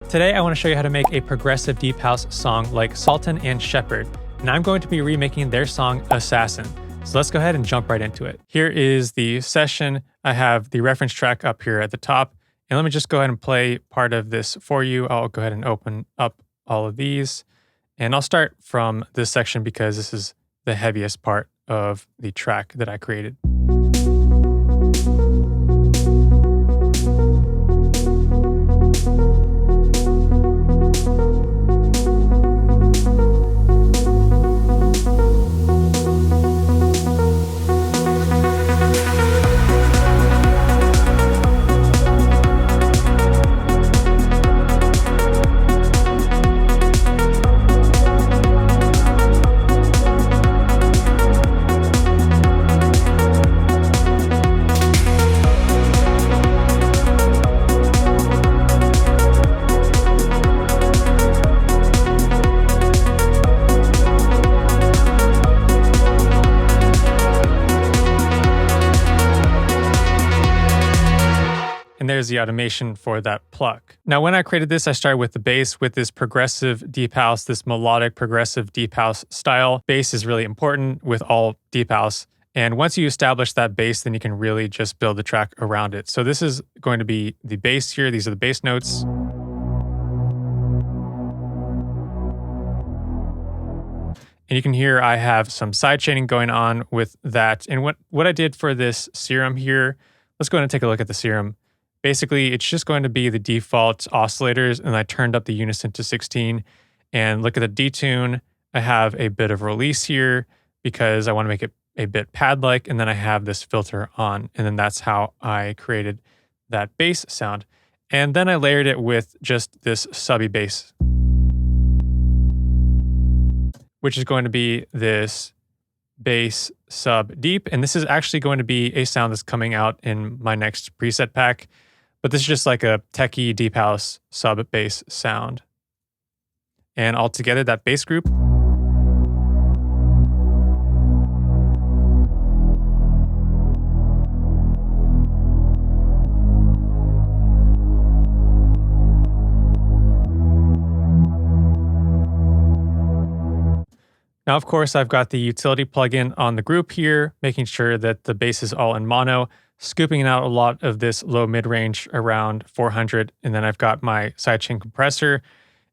Today I want to show you how to make a progressive deep house song like Sultan and Shepard, and I'm going to be remaking their song Assassin. So let's go ahead and jump right into it. Here is the session. I have the reference track up here at the top, and let me just go ahead and play part of this for you. I'll go ahead and open up all of these, and I'll start from this section because this is the heaviest part of the track that I created. And there's the automation for that pluck. Now, when I created this, I started with the bass with this progressive deep house, this melodic progressive deep house style. Bass is really important with all deep house. And once you establish that bass, then you can really just build the track around it. So this is going to be the bass here. These are the bass notes. And you can hear I have some side chaining going on with that. And what I did for this serum here, let's go ahead and take a look at the serum. Basically, it's just going to be the default oscillators, and I turned up the unison to 16. And look at the detune. I have a bit of release here because I want to make it a bit pad-like, and then I have this filter on, and then that's how I created that bass sound. And then I layered it with just this subby bass, which is going to be this bass sub deep, and this is actually going to be a sound that's coming out in my next preset pack. But this is just like a techie deep house sub bass sound. And altogether, that bass group now, of course, I've got the utility plugin on the group here, making sure that the bass is all in mono, scooping out a lot of this low mid-range around 400. And then I've got my sidechain compressor,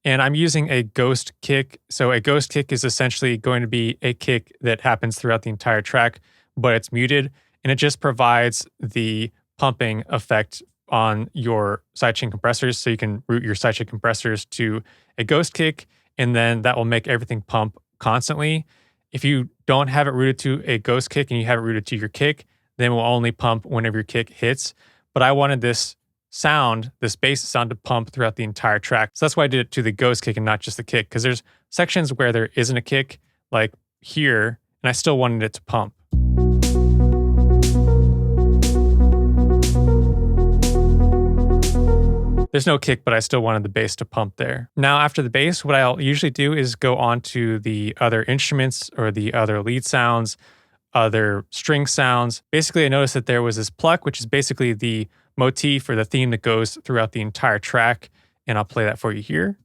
and I'm using a ghost kick. So a ghost kick is essentially going to be a kick that happens throughout the entire track, but it's muted, and it just provides the pumping effect on your sidechain compressors. So you can route your sidechain compressors to a ghost kick, and then that will make everything pump constantly. If you don't have it rooted to a ghost kick and you have it rooted to your kick, then it will only pump whenever your kick hits. But I wanted this sound, this bass sound, to pump throughout the entire track. So that's why I did it to the ghost kick and not just the kick, because there's sections where there isn't a kick, like here, and I still wanted it to pump. There's no kick, but I still wanted the bass to pump there. Now, after the bass, what I'll usually do is go on to the other instruments or the other lead sounds, other string sounds. Basically, I noticed that there was this pluck, which is basically the motif or the theme that goes throughout the entire track. And I'll play that for you here.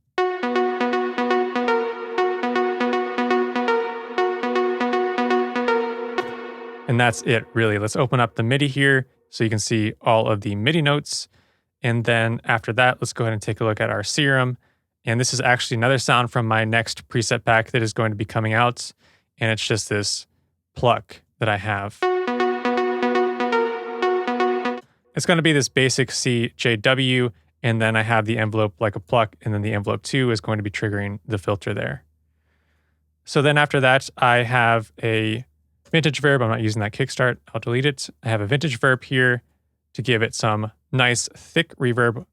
And that's it, really. Let's open up the MIDI here so you can see all of the MIDI notes. And then after that, let's go ahead and take a look at our serum. And this is actually another sound from my next preset pack that is going to be coming out. And it's just this pluck that I have. It's going to be this basic CJW, and then I have the envelope like a pluck, and then the envelope 2 is going to be triggering the filter there. So then after that, I have a vintage verb. I'm not using that kickstart. I'll delete it. I have a vintage verb here to give it some nice thick reverb,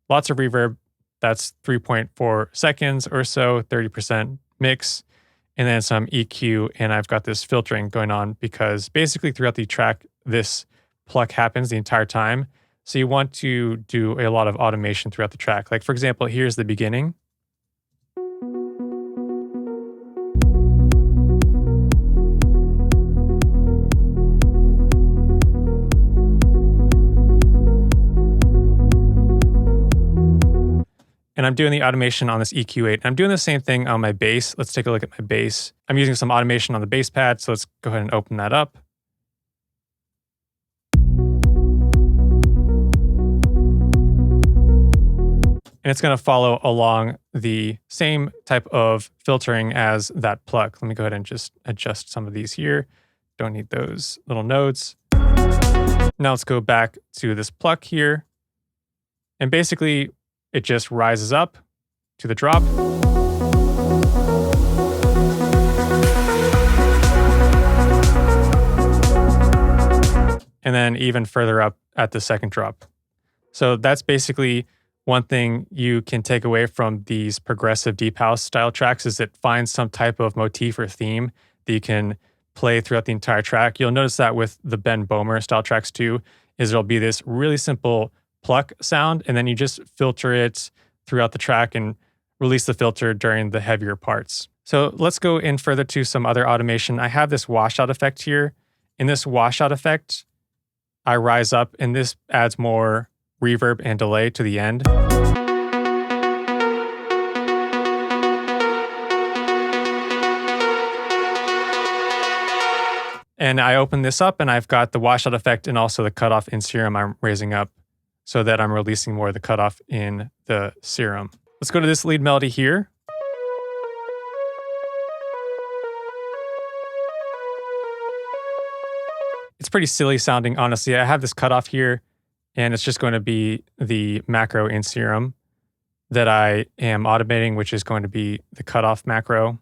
lots of reverb. That's 3.4 seconds or so, 30% mix, and then some EQ. And I've got this filtering going on because basically throughout the track, this pluck happens the entire time. So you want to do a lot of automation throughout the track. Like for example, here's the beginning. And I'm doing the automation on this EQ8. I'm doing the same thing on my bass. Let's take a look at my bass. I'm using some automation on the bass pad, so let's go ahead and open that up. And it's going to follow along the same type of filtering as that pluck. Let me go ahead and just adjust some of these here. Don't need those little nodes. Now let's go back to this pluck here. And basically, it just rises up to the drop. And then even further up at the second drop. So that's basically one thing you can take away from these progressive deep house style tracks is it finds some type of motif or theme that you can play throughout the entire track. You'll notice that with the Ben Bomer style tracks too, is there'll be this really simple pluck sound, and then you just filter it throughout the track and release the filter during the heavier parts. So let's go in further to some other automation. I have this washout effect here. In this washout effect, I rise up, and this adds more reverb and delay to the end. And I open this up, and I've got the washout effect and also the cutoff in serum I'm raising up so that I'm releasing more of the cutoff in the serum. Let's go to this lead melody here. It's pretty silly sounding, honestly. I have this cutoff here, and it's just going to be the macro in serum that I am automating, which is going to be the cutoff macro.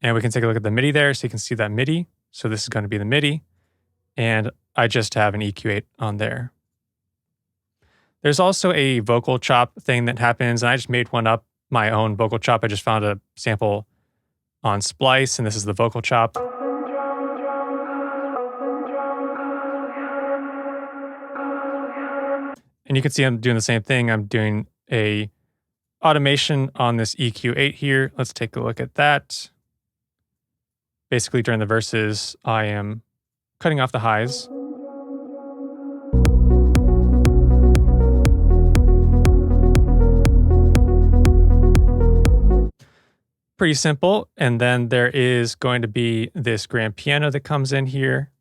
And we can take a look at the MIDI there, so you can see that MIDI. So this is going to be the MIDI, and I just have an EQ8 on there. There's also a vocal chop thing that happens, and I just made one up, my own vocal chop. I just found a sample on Splice, and this is the vocal chop. And you can see I'm doing the same thing. I'm doing a automation on this EQ8 here. Let's take a look at that. Basically, during the verses, I am cutting off the highs. Pretty simple. And then there is going to be this grand piano that comes in here.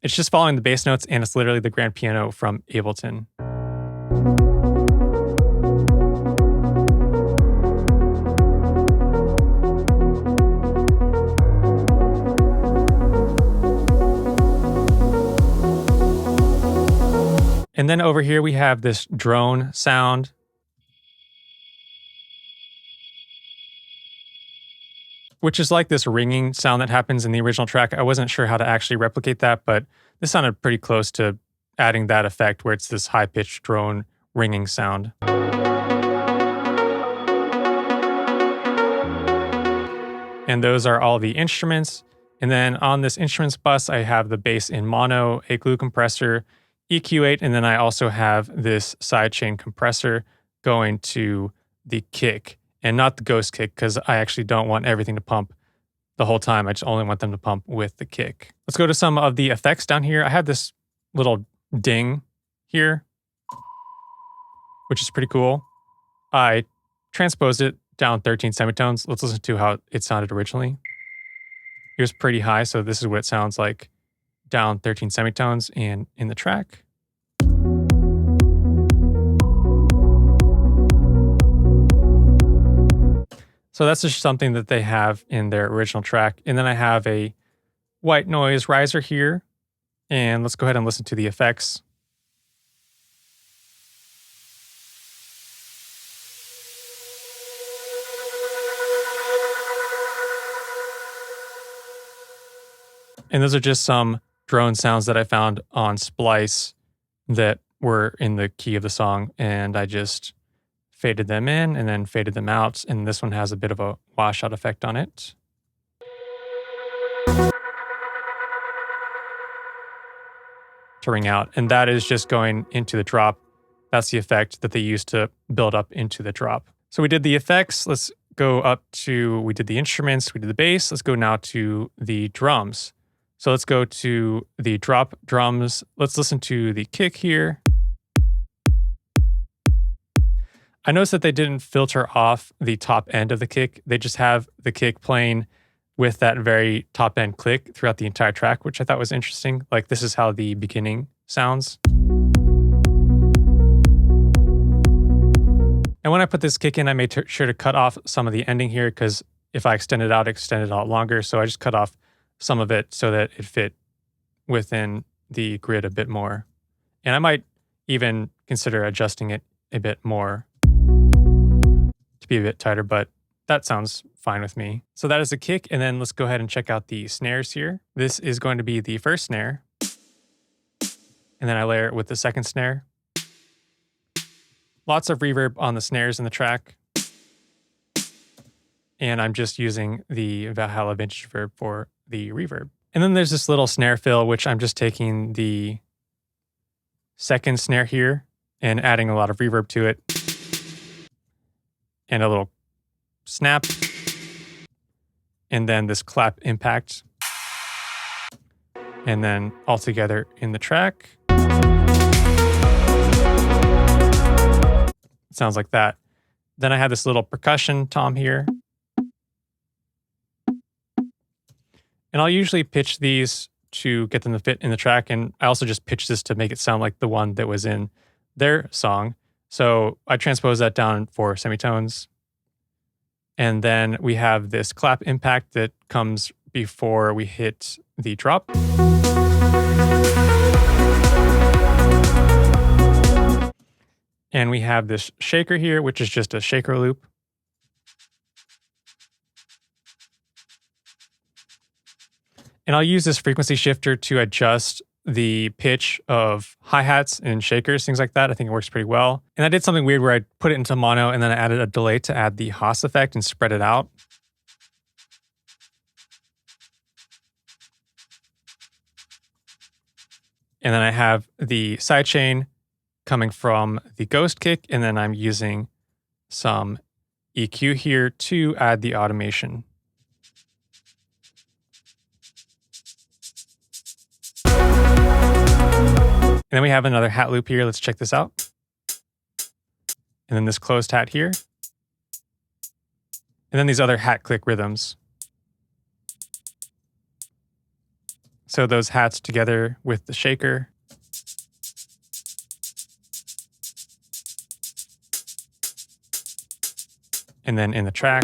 It's just following the bass notes, and it's literally the grand piano from Ableton. And then over here we have this drone sound. Which is like this ringing sound that happens in the original track. I wasn't sure how to actually replicate that, but this sounded pretty close to adding that effect where it's this high-pitched drone ringing sound. And those are all the instruments. And then on this instruments bus, I have the bass in mono, a glue compressor, EQ8, and then I also have this sidechain compressor going to the kick. And not the ghost kick, because I actually don't want everything to pump the whole time. I just only want them to pump with the kick. Let's go to some of the effects down here. I have this little ding here, which is pretty cool. I transposed it down 13 semitones. Let's listen to how it sounded originally. It was pretty high, so this is what it sounds like down 13 semitones and in the track. So that's just something that they have in their original track. And then I have a white noise riser here. And let's go ahead and listen to the effects. And those are just some drone sounds that I found on Splice that were in the key of the song. And I just faded them in and then faded them out. And this one has a bit of a washout effect on it. To ring out. And that is just going into the drop. That's the effect that they use to build up into the drop. So we did the effects. Let's go up to, we did the instruments, we did the bass. Let's go now to the drums. So let's go to the drop drums. Let's listen to the kick here. I noticed that they didn't filter off the top end of the kick. They just have the kick playing with that very top end click throughout the entire track, which I thought was interesting. Like this is how the beginning sounds. And when I put this kick in, I made sure to cut off some of the ending here because if I extend it out longer. So I just cut off some of it so that it fit within the grid a bit more. And I might even consider adjusting it a bit more to be a bit tighter, but that sounds fine with me. So that is a kick. And then let's go ahead and check out the snares here. This is going to be the first snare. And then I layer it with the second snare. Lots of reverb on the snares in the track. And I'm just using the Valhalla Vintage Verb for the reverb. And then there's this little snare fill, which I'm just taking the second snare here and adding a lot of reverb to it. And a little snap. And then this clap impact. And then all together in the track. It sounds like that. Then I have this little percussion tom here. And I'll usually pitch these to get them to fit in the track. And I also just pitch this to make it sound like the one that was in their song. So I transpose that down 4 semitones. And then we have this clap impact that comes before we hit the drop. And we have this shaker here, which is just a shaker loop. And I'll use this frequency shifter to adjust the pitch of hi-hats and shakers, things like that. I think it works pretty well. And I did something weird where I put it into mono and then I added a delay to add the Haas effect and spread it out. And then I have the sidechain coming from the ghost kick, and then I'm using some EQ here to add the automation. And then we have another hat loop here. Let's check this out. And then this closed hat here. And then these other hat click rhythms. So those hats together with the shaker. And then in the track.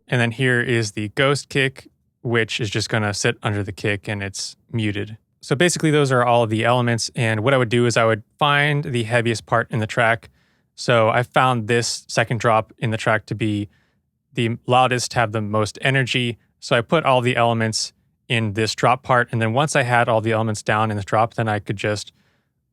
And then here is the ghost kick, which is just gonna sit under the kick and it's muted. So basically those are all of the elements. And what I would do is I would find the heaviest part in the track. So I found this second drop in the track to be the loudest, have the most energy. So I put all the elements in this drop part. And then once I had all the elements down in the drop, then I could just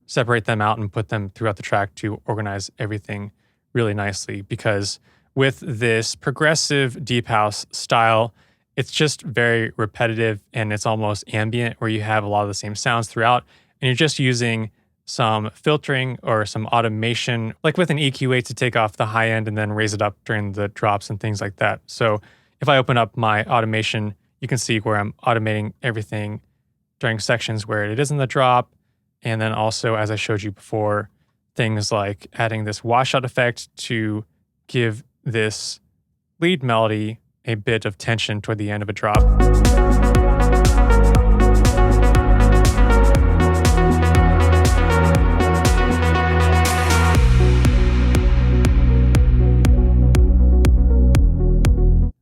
separate them out and put them throughout the track to organize everything really nicely. Because with this progressive deep house style, it's just very repetitive and it's almost ambient where you have a lot of the same sounds throughout. And you're just using some filtering or some automation, like with an EQ8 to take off the high end and then raise it up during the drops and things like that. So if I open up my automation, you can see where I'm automating everything during sections where it is in the drop. And then also, as I showed you before, things like adding this washout effect to give this lead melody a bit of tension toward the end of a drop.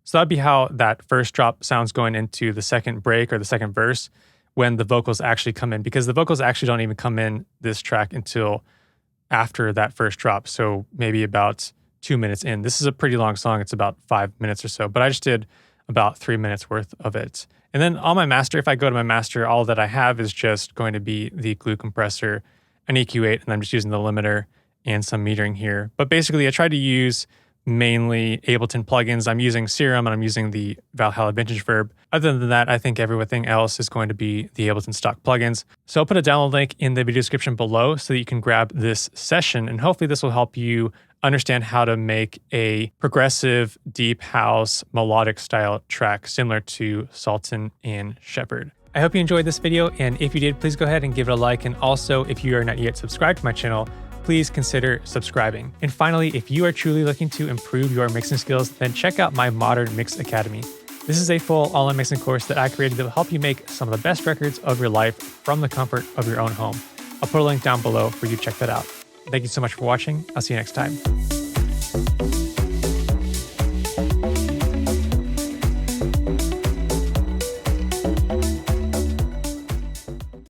So that'd be how that first drop sounds going into the second break or the second verse when the vocals actually come in, because the vocals actually don't even come in this track until after that first drop. So maybe about 2 minutes in. This is a pretty long song. It's about 5 minutes or so, but I just did about 3 minutes worth of it. And then on my master, if I go to my master, all that I have is just going to be the glue compressor, an EQ8, and I'm just using the limiter and some metering here. But basically I tried to use mainly Ableton plugins. I'm using Serum and I'm using the Valhalla Vintage Verb. Other than that, I think everything else is going to be the Ableton stock plugins. So I'll put a download link in the video description below so that you can grab this session, and hopefully this will help you understand how to make a progressive, deep house, melodic style track similar to Sultan and Shepard. I hope you enjoyed this video, and if you did, please go ahead and give it a like. And also, if you are not yet subscribed to my channel, please consider subscribing. And finally, if you are truly looking to improve your mixing skills, then check out my Modern Mix Academy. This is a full all-in mixing course that I created that will help you make some of the best records of your life from the comfort of your own home. I'll put a link down below for you to check that out. Thank you so much for watching. I'll see you next time.